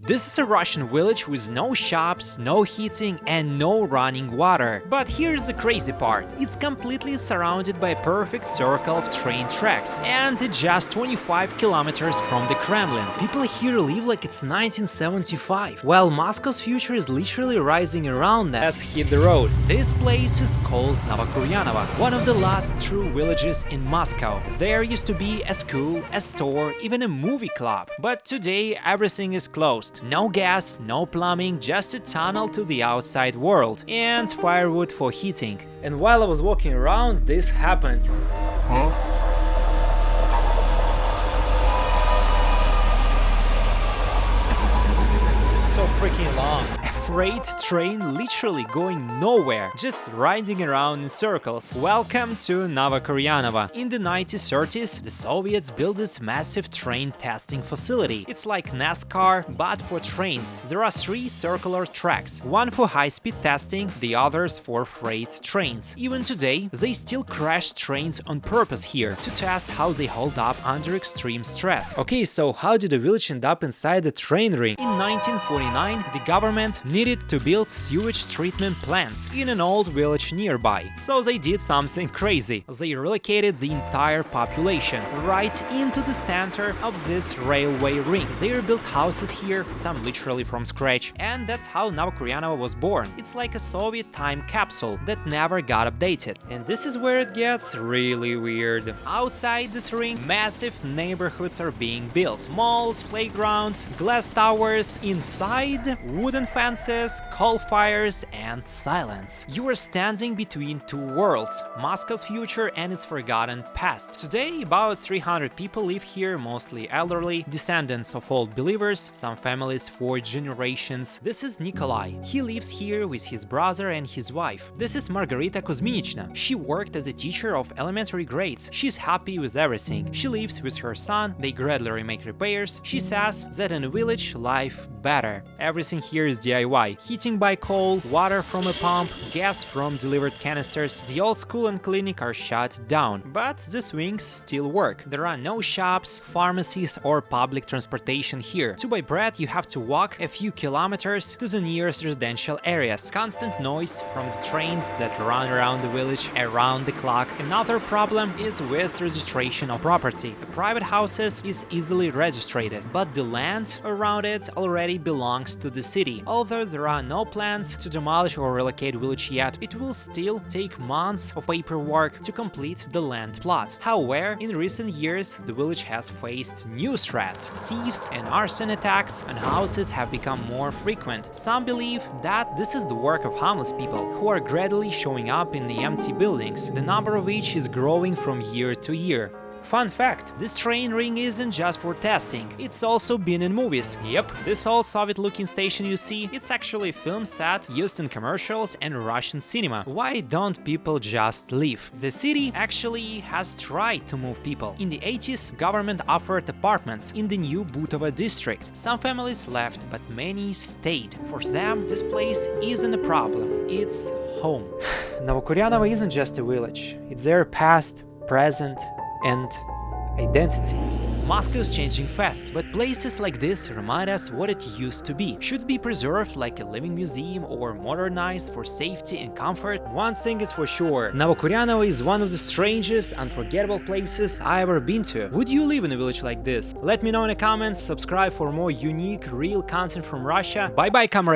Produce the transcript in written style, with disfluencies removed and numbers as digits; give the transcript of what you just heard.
This is a Russian village with no shops, no heating and no running water. But here's the crazy part. It's completely surrounded by a perfect circle of train tracks and it's just 25 kilometers from the Kremlin. People here live like it's 1975, while Moscow's future is literally rising around them. Let's hit the road. This place is called Novokuryanovo, one of the last true villages in Moscow. There used to be a school, a store, even a movie club. But today everything is closed. No gas, no plumbing, just a tunnel to the outside world and firewood for heating. And while I was walking around, this happened. Huh? So freaking long. A freight train literally going nowhere, just riding around in circles. Welcome to Novokuryanovo. In the 1930s, the Soviets built this massive train testing facility. It's like NASCAR, but for trains. There are 3 circular tracks, one for high-speed testing, the others for freight trains. Even today, they still crash trains on purpose here to test how they hold up under extreme stress. Okay, so how did the village end up inside the train ring? In 1949, the government needed to build sewage treatment plants in an old village nearby. So they did something crazy. They relocated the entire population right into the center of this railway ring. They rebuilt houses here, some literally from scratch, and that's how Novokuryanovo was born. It's like a Soviet time capsule that never got updated. And this is where it gets really weird. Outside this ring, massive neighborhoods are being built. Malls, playgrounds, glass towers. Inside, wooden fences, coal fires and silence. You are standing between 2 worlds, Moscow's future and its forgotten past. Today, about 300 people live here, mostly elderly, descendants of old believers, some families for generations. This is Nikolai. He lives here with his brother and his wife. This is Margarita Kuzminichna. She worked as a teacher of elementary grades. She's happy with everything. She lives with her son, they gradually make repairs. She says that in a village, life better. Everything here is DIY. Heating by coal, water from a pump, gas from delivered canisters. The old school and clinic are shut down, but the swings still work. There are no shops, pharmacies or public transportation here. To buy bread you have to walk a few kilometers to the nearest residential areas. Constant noise from the trains that run around the village around the clock. Another problem is with registration of property. A private houses is easily registered, but the land around it already belongs to the city. Although there are no plans to demolish or relocate village yet, it will still take months of paperwork to complete the land plot. However, in recent years, the village has faced new threats. Thieves and arson attacks on houses have become more frequent. Some believe that this is the work of homeless people who are gradually showing up in the empty buildings, the number of which is growing from year to year. Fun fact, this train ring isn't just for testing, it's also been in movies. Yep, this old Soviet-looking station you see, it's actually a film set used in commercials and Russian cinema. Why don't people just leave? The city actually has tried to move people. In the 80s, government offered apartments in the new Butovo district. Some families left, but many stayed. For them, this place isn't a problem, it's home. Novokuryanovo isn't just a village, it's their past, present, and identity. Moscow is changing fast, but places like this remind us what it used to be. Should be preserved like a living museum or modernized for safety and comfort? One thing is for sure, Novokuryanovo is one of the strangest, unforgettable places I ever been to. Would you live in a village like this? Let me know in the comments, subscribe for more unique, real content from Russia. Bye bye, comrade!